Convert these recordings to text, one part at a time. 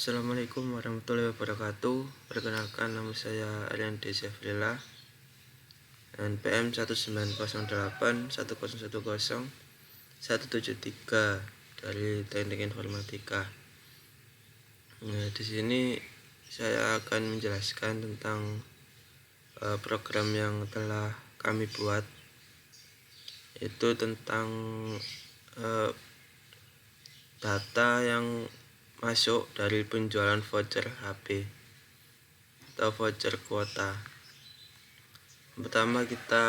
Assalamualaikum warahmatullahi wabarakatuh. Perkenalkan, nama saya Aryan Desafrila dan PM 19081010 dari Teknik Informatika. Nah, di sini saya akan menjelaskan tentang program yang telah kami buat, yaitu tentang data yang masuk dari penjualan voucher HP atau voucher kuota. Pertama, kita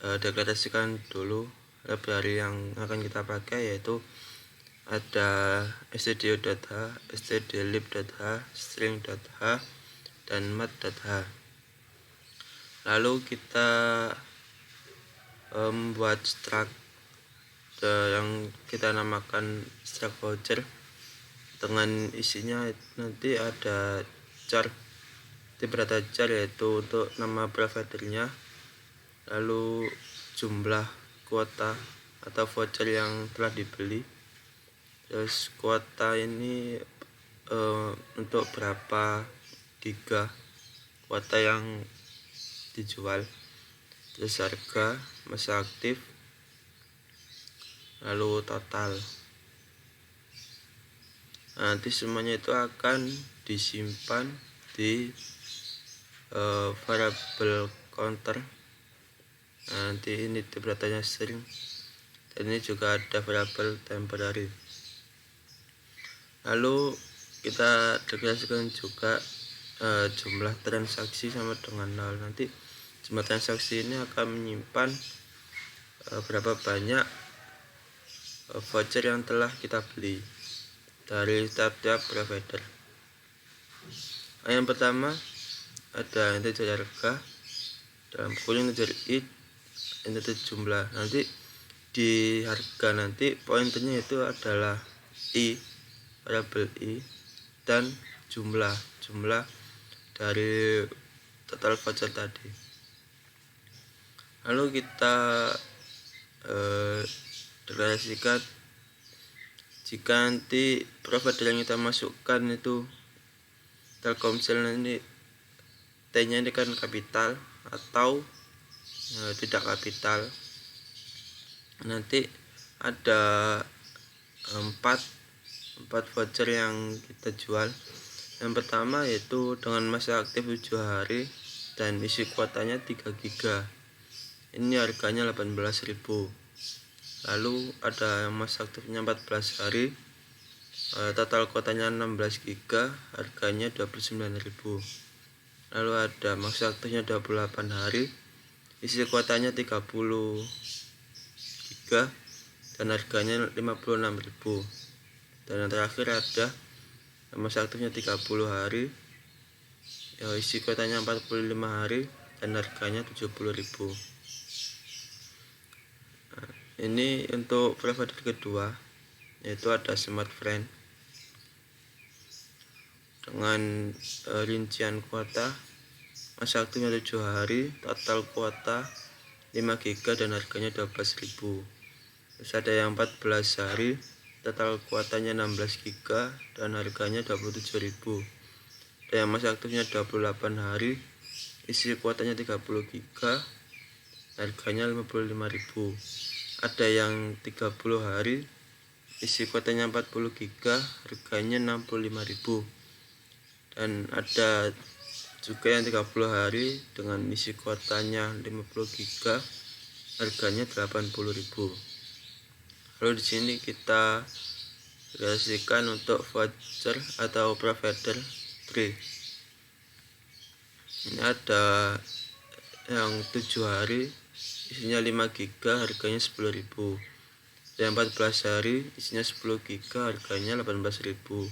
deklarasikan dulu library yang akan kita pakai, yaitu ada stdio.h, stdlib.h, string.h, dan mat.h. Lalu kita membuat struct yang kita namakan struct voucher, dengan isinya nanti ada char, beberapa char, yaitu untuk nama providernya, lalu jumlah kuota atau voucher yang telah dibeli, terus kuota ini untuk berapa giga kuota yang dijual, terus harga, masa aktif, lalu total. Nanti semuanya itu akan disimpan di variable counter. Nanti ini beratanya string, dan ini juga ada variable temporary. Lalu kita deklarasikan juga jumlah transaksi sama dengan 0. Nanti jumlah transaksi ini akan menyimpan berapa banyak voucher yang telah kita beli dari tiap-tiap provider. Yang pertama ada integer harga, dalam kurung integer id, integer jumlah. Nanti di harga nanti pointernya itu adalah i, variabel i, dan jumlah dari total voucher tadi. Lalu kita deklarasikan jika nanti provider yang kita masukkan itu Telkomsel, ini T-nya ini kan kapital atau tidak kapital. Nanti ada empat voucher yang kita jual. Yang pertama yaitu dengan masa aktif 7 hari dan isi kuotanya 3 GB. Ini harganya 18.000. Lalu ada yang masa aktifnya 14 hari, total kuotanya 16 GB, harganya 29.000. Lalu ada masa aktifnya 28 hari, isi kuotanya 30 GB, dan harganya 56.000. Dan yang terakhir ada masa aktifnya 30 hari, isi kuotanya 45 hari, dan harganya 70.000. Ini untuk provider kedua, yaitu ada Smartfren dengan rincian kuota, masa aktifnya 7 hari, total kuota 5 GB, dan harganya 12.000. Terus ada yang 14 hari, total kuotanya 16 GB, dan harganya 27.000. Ada yang masa aktifnya 28 hari, isi kuotanya 30 GB, harganya 55.000. Ada yang 30 hari, isi kuotanya 40 GB, harganya 65.000. Dan ada juga yang 30 hari dengan isi kuotanya 50 GB, harganya 80.000. Lalu di sini kita deklarasikan untuk voucher atau provider 3. Ini ada yang 7 hari, isinya 5 GB, harganya 10.000. Yang 14 hari, isinya 10 GB, harganya 18.000.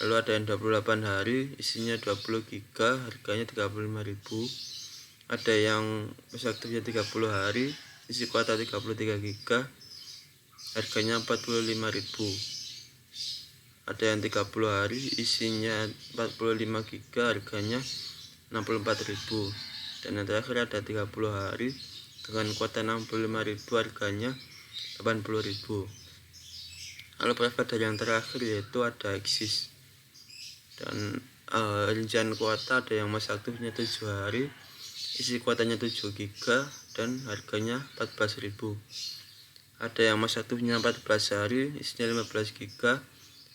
Lalu ada yang 28 hari, isinya 20 GB, harganya 35.000. Ada yang masa aktifnya 30 hari, isi kuota 33 GB, harganya 45.000. Ada yang 30 hari, isinya 45 GB, harganya 64.000. Dan yang terakhir ada 30 hari dengan kuota 65.000, harganya 80.000. Lalu provider yang terakhir yaitu ada Axis. Dan rincian kuota ada yang masa aktifnya 7 hari, isi kuotanya 7 GB dan harganya 14.000. Ada yang masa aktifnya 14 hari, isinya 15 GB,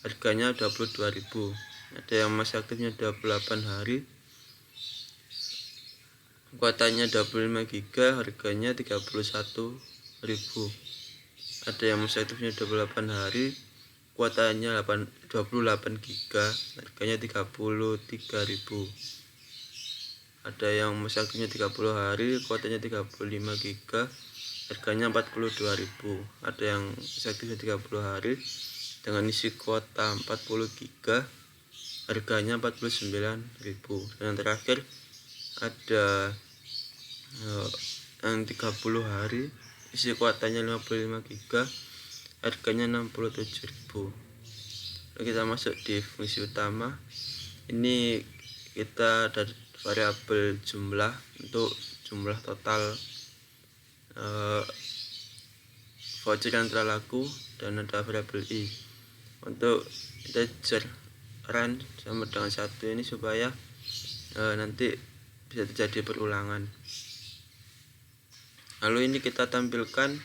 harganya 22.000. Ada yang masa aktifnya 28 hari, kuotanya 25 GB, harganya 31.000. Ada yang masa aktifnya 28 hari, kuotanya 28 GB, harganya 33.000. Ada yang masa aktifnya 30 hari, kuotanya 35 GB, harganya 42.000. Ada yang masa aktifnya 30 hari dengan isi kuota 40 GB, harganya 49.000. Dan yang terakhir ada yang 30 hari, isi kuotanya 55 GB, harganya 67.000. Lalu kita masuk di fungsi utama. Ini kita ada variabel jumlah untuk jumlah total voucher yang telah laku, dan ada variabel i untuk integer run sama dengan 1 ini supaya nanti bisa terjadi perulangan. Lalu ini kita tampilkan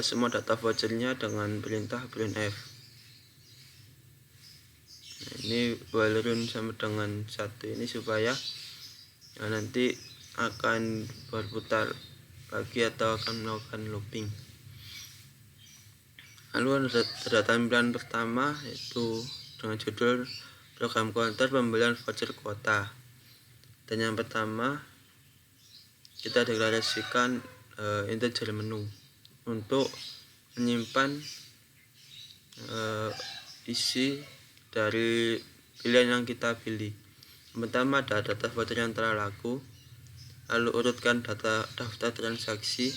semua data vouchernya dengan perintah printf. Nah, ini while run sama dengan 1 ini supaya nanti akan berputar lagi atau akan melakukan looping. Lalu ada tampilan pertama yaitu dengan judul program counter pembelian voucher kuota. Dan yang pertama kita deklarasikan integer menu untuk menyimpan isi dari pilihan yang kita pilih. Yang pertama ada data voucher yang telah laku, lalu urutkan daftar transaksi,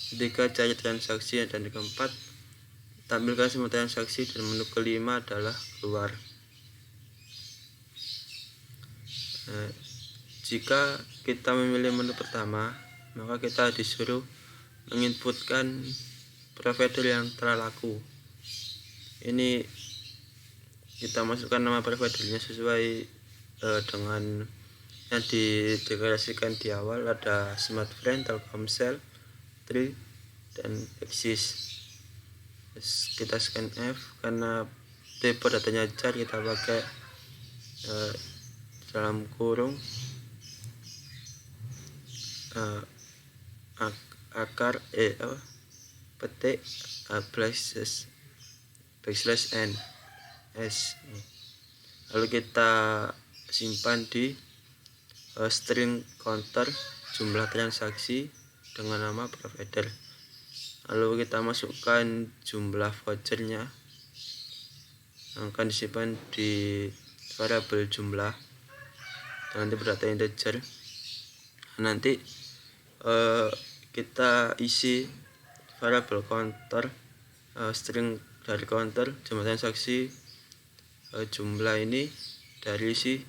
ketiga cari transaksi, dan yang keempat tampilkan semua transaksi, dan menu kelima adalah keluar. Jika kita memilih menu pertama, maka kita disuruh menginputkan provider yang telah laku. Ini kita masukkan nama providernya sesuai dengan yang dideklarasikan di awal. Ada Smartfren, Telkomsel, Tri, dan Axis. Kita scan F karena tipe datanya jar, kita pakai dalam kurung akar petik backslash n s. Lalu kita simpan di string counter jumlah transaksi dengan nama provider. Lalu kita masukkan jumlah vouchernya yang akan disimpan di variabel jumlah dan nanti berdata integer. Nanti kita isi variabel counter string dari counter jumlah transaksi jumlah ini dari isi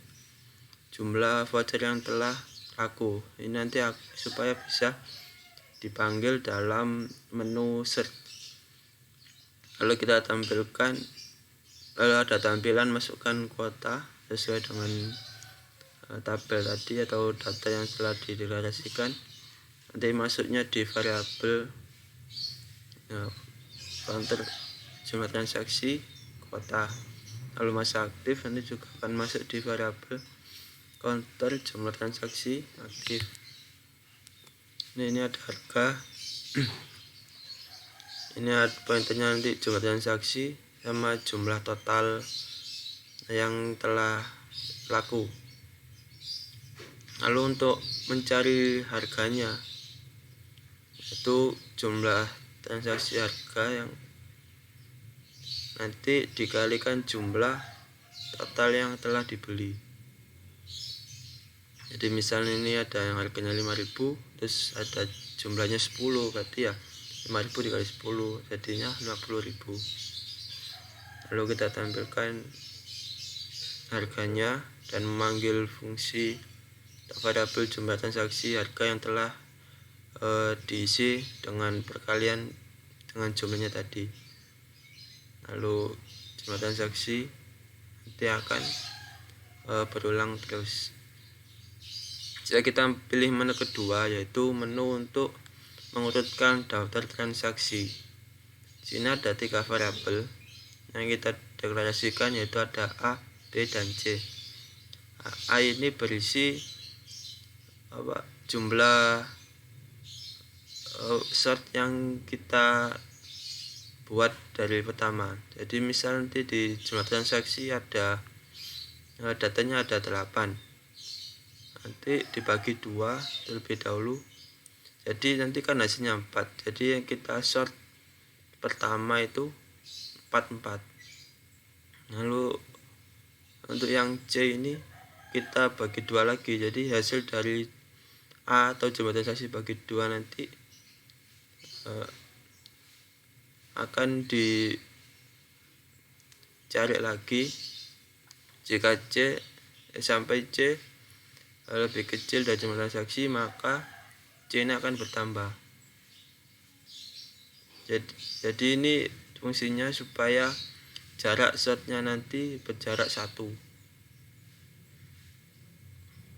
jumlah voucher yang telah laku. Ini nanti supaya bisa dipanggil dalam menu search. Lalu kita tampilkan, lalu ada tampilan masukkan kuota sesuai dengan tabel tadi atau data yang telah dideklarasikan. Nanti masuknya di variabel counter jumlah transaksi kuota. Lalu masa aktif nanti juga akan masuk di variabel counter jumlah transaksi aktif. Ini ada harga. Ini ada pointernya nanti jumlah transaksi sama jumlah total yang telah laku. Lalu untuk mencari harganya, itu jumlah transaksi harga yang nanti dikalikan jumlah total yang telah dibeli. Jadi misalnya ini ada yang harganya 5.000, terus ada jumlahnya 10, berarti ya 5.000 dikali 10 jadinya 50.000. Lalu kita tampilkan harganya dan memanggil fungsi variabel jumlah transaksi harga yang telah diisi dengan perkalian dengan jumlahnya tadi. lalu jumlah transaksi nanti akan berulang terus. Jika kita pilih menu kedua, yaitu menu untuk mengurutkan daftar transaksi. Di sini ada 3 variabel yang kita deklarasikan, yaitu ada A, B, dan C. A ini berisi jumlah sort yang kita buat dari pertama. Jadi misal nanti di jumlah transaksi ada datanya ada 8, nanti dibagi 2 terlebih dahulu, jadi nanti kan hasilnya 4. Jadi yang kita sort pertama itu 4. Lalu untuk yang C ini kita bagi 2 lagi, jadi hasil dari A atau jumlah transaksi bagi 2 nanti akan dicari lagi. Jika C sampai C lebih kecil dari jumlah transaksi, maka C ini akan bertambah. Jadi ini fungsinya supaya jarak sortnya nanti berjarak 1.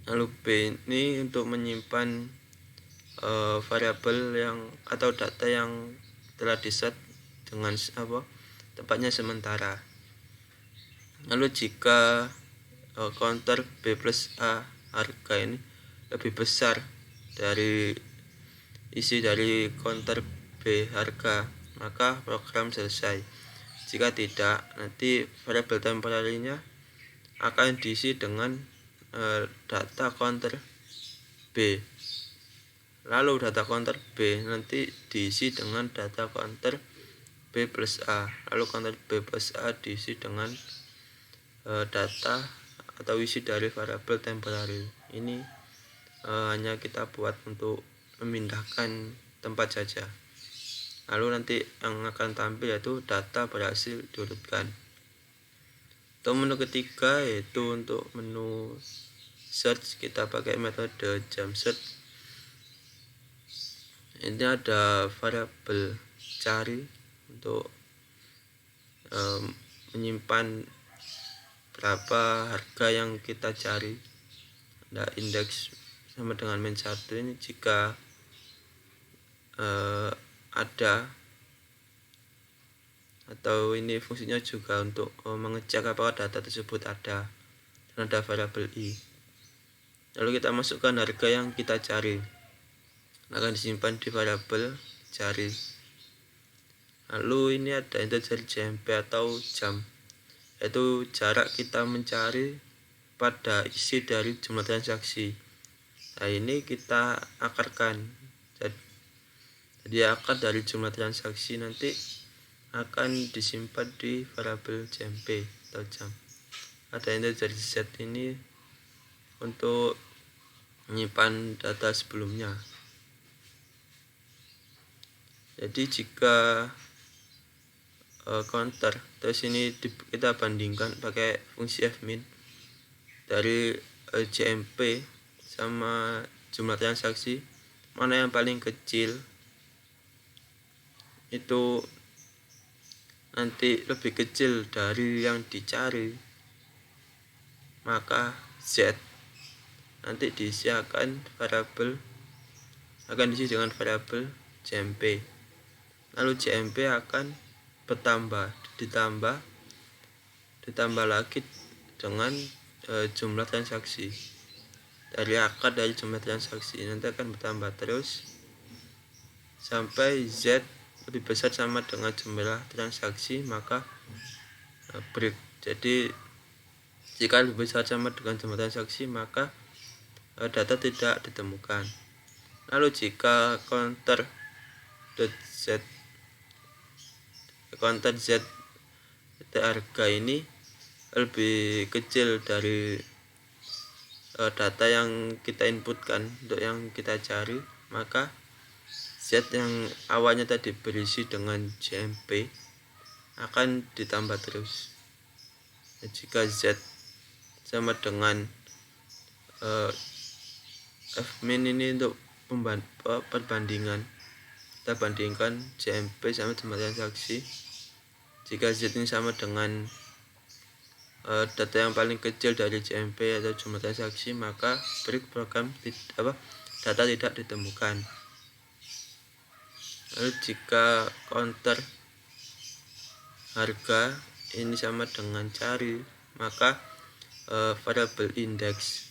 Lalu B ini untuk menyimpan variabel yang atau data yang telah di-set dengan tempatnya sementara. Lalu jika counter B plus A harga ini lebih besar dari isi dari counter B harga, maka program selesai. Jika tidak, nanti variabel temporary-nya akan diisi dengan data counter B. Lalu data counter B nanti diisi dengan data counter B plus A. Lalu counter B plus A diisi dengan data atau isi dari variabel temporary. Ini hanya kita buat untuk memindahkan tempat saja. Lalu nanti yang akan tampil yaitu data berhasil diurutkan. Untuk menu ketiga, yaitu untuk menu search, kita pakai metode Jamsearch. Ini ada variabel cari untuk menyimpan berapa harga yang kita cari. Ada indeks sama dengan min 1 ini jika ada, atau ini fungsinya juga untuk mengecek apakah data tersebut ada, dan ada variabel i. Lalu kita masukkan harga yang kita cari, akan disimpan di variabel cari. Lalu ini ada integer JMP atau jam, yaitu jarak kita mencari pada isi dari jumlah transaksi. Nah, ini kita akarkan. Jadi akar dari jumlah transaksi nanti akan disimpan di variabel JMP atau jam. Ada integer Z ini untuk menyimpan data sebelumnya. Jadi jika counter, terus ini kita bandingkan pakai fungsi fmin dari JMP sama jumlah transaksi, mana yang paling kecil itu nanti lebih kecil dari yang dicari, maka Z nanti diisi dengan variabel JMP. Lalu JMP akan ditambah lagi dengan jumlah transaksi. Dari akar dari jumlah transaksi nanti akan bertambah terus sampai Z lebih besar sama dengan jumlah transaksi, maka break. Jadi jika lebih besar sama dengan jumlah transaksi, maka data tidak ditemukan. Lalu jika counter Z harga ini lebih kecil dari data yang kita inputkan untuk yang kita cari, maka Z yang awalnya tadi berisi dengan JMP akan ditambah terus. Jika Z sama dengan fmin ini untuk perbandingan, kita bandingkan JMP sama jumlah transaksi. Jika Z ini sama dengan data yang paling kecil dari JMP atau jumlah transaksi, maka break program data tidak ditemukan. Lalu jika counter harga ini sama dengan cari, maka variabel index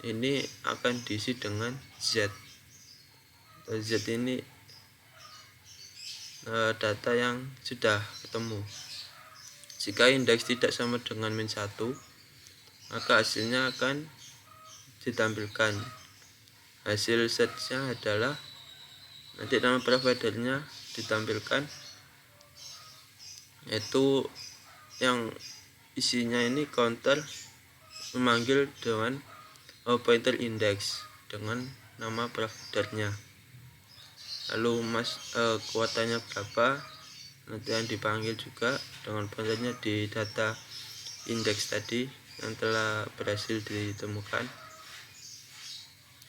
ini akan diisi dengan Z. Z ini data yang sudah ketemu. Jika indeks tidak sama dengan min 1, maka hasilnya akan ditampilkan. Hasil setnya adalah nanti nama providernya ditampilkan, yaitu yang isinya ini counter memanggil dengan pointer index dengan nama providernya. Lalu kuotanya berapa, nanti yang dipanggil juga dengan pointernya di data indeks tadi yang telah berhasil ditemukan,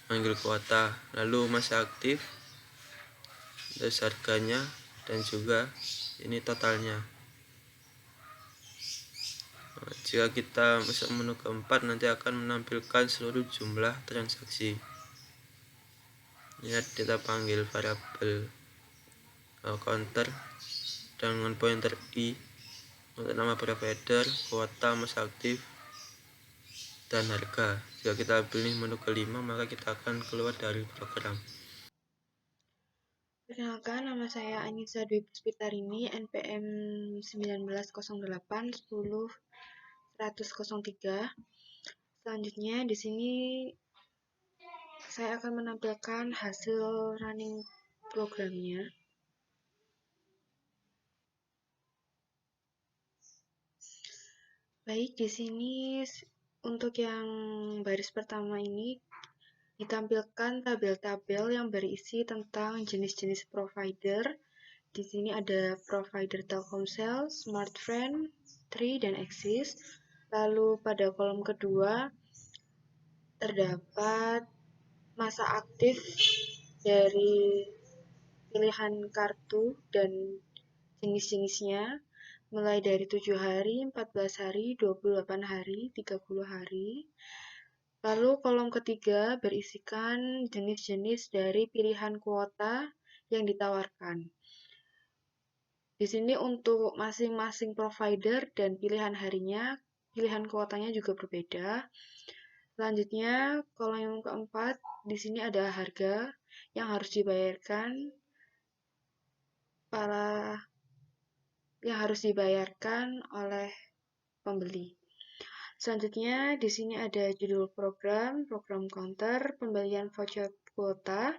panggil kuota. Lalu masa aktif, terus harganya, dan juga ini totalnya. Jika kita masuk menu keempat, nanti akan menampilkan seluruh jumlah transaksi. Lihat, kita panggil variabel counter dengan pointer i untuk nama provider, kuota, masa aktif, dan harga. Jika kita pilih menu kelima, maka kita akan keluar dari program. Perkenalkan, nama saya Anissa Dwi Puspitarini, NPM 1908 10 103. Selanjutnya di sini saya akan menampilkan hasil running programnya. Baik, di sini untuk yang baris pertama ini ditampilkan tabel-tabel yang berisi tentang jenis-jenis provider. Di sini ada provider Telkomsel, Smartfren, Tri, dan Axis. Lalu pada kolom kedua terdapat masa aktif dari pilihan kartu dan jenis-jenisnya, mulai dari 7 hari, 14 hari, 28 hari, 30 hari. Lalu kolom ketiga berisikan jenis-jenis dari pilihan kuota yang ditawarkan. Di sini untuk masing-masing provider dan pilihan harinya, pilihan kuotanya juga berbeda. Selanjutnya, kolom yang keempat, di sini ada harga yang harus dibayarkan oleh pembeli. Selanjutnya, di sini ada judul program, program counter, pembelian voucher kuota.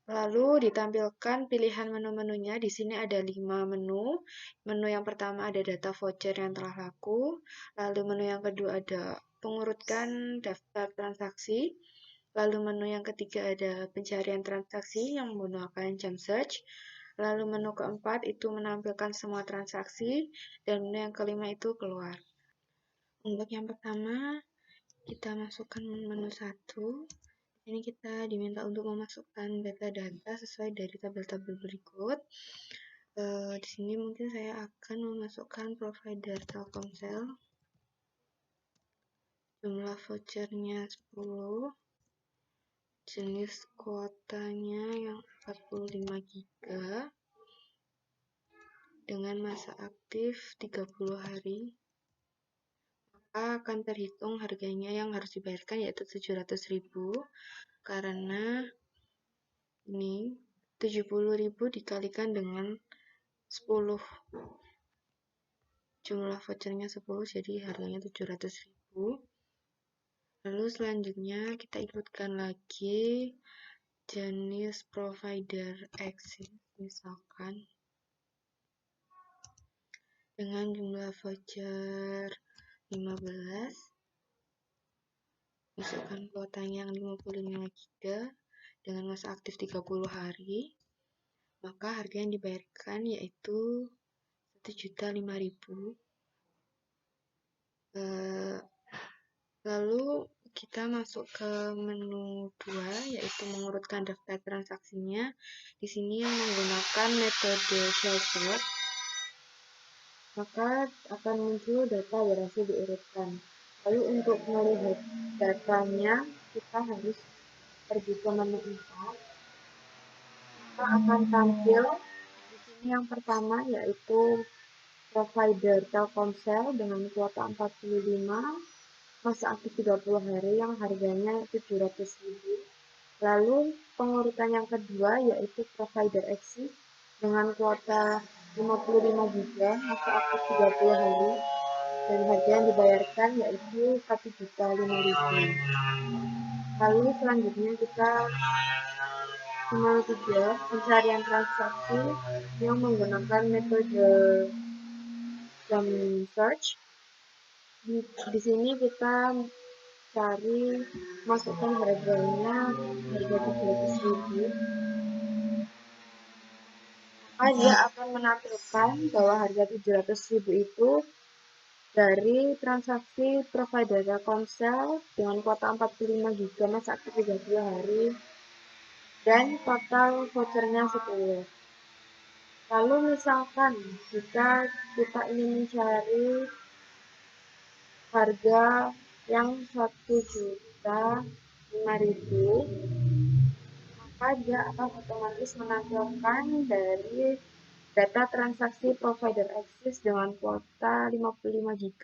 Lalu ditampilkan pilihan menu-menunya. Di sini ada 5 menu. Menu yang pertama ada data voucher yang telah laku. Lalu menu yang kedua ada pengurutkan daftar transaksi. Lalu menu yang ketiga ada pencarian transaksi yang menggunakan jam search. Lalu menu keempat itu menampilkan semua transaksi. Dan menu yang kelima itu keluar. Untuk yang pertama, kita masukkan menu 1. Ini kita diminta untuk memasukkan data-data sesuai dari tabel-tabel berikut. Di sini mungkin saya akan memasukkan provider Telkomsel. Jumlah vouchernya 10. Jenis kuotanya yang 45 GB. Dengan masa aktif 30 hari. Maka akan terhitung harganya yang harus dibayarkan yaitu 700.000. Karena ini 70.000 dikalikan dengan 10, jumlah vouchernya 10, jadi harganya 700.000. Lalu selanjutnya kita ikutkan lagi jenis provider Axis misalkan dengan jumlah voucher 15, masukkan kuotanya yang 55 GB dengan masa aktif 30 hari, maka harga yang dibayarkan yaitu 1.005.000. Lalu kita masuk ke menu 2, yaitu mengurutkan daftar transaksinya. Di sini yang menggunakan metode shell sort. maka akan muncul data durasi diurutkan. Lalu untuk melihat datanya, kita harus pergi ke menu 4. Maka akan tampil di sini yang pertama yaitu provider Telkomsel dengan kuota 45, masa aktif 30 hari yang harganya 700.000. Lalu pengurutan yang kedua yaitu provider Axis dengan kuota 55 GB, masa aktif 30 hari dan harga yang dibayarkan yaitu 1.005.000. Lalu selanjutnya kita nomor 3, pencarian transaksi yang menggunakan metode jam search. Di sini kita cari, masukkan harganya, harga 700.000. Maka dia akan menampilkan bahwa harga 700.000 itu dari transaksi provider Telkomsel dengan kuota 45 GB, masa aktif 30 hari, dan total vouchernya 10. Lalu misalkan jika kita ingin mencari harga yang 1.005.000, maka dia akan otomatis menampilkan dari data transaksi provider Axis dengan kuota 55 GB,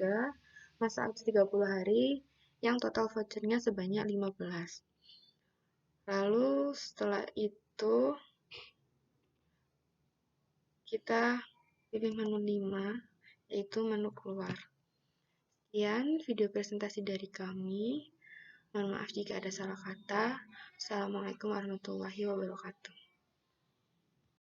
masa aktif 30 hari, yang total vouchernya sebanyak 15. Lalu setelah itu kita pilih menu 5, yaitu menu keluar. Sekian video presentasi dari kami. Mohon maaf jika ada salah kata. Assalamualaikum warahmatullahi wabarakatuh.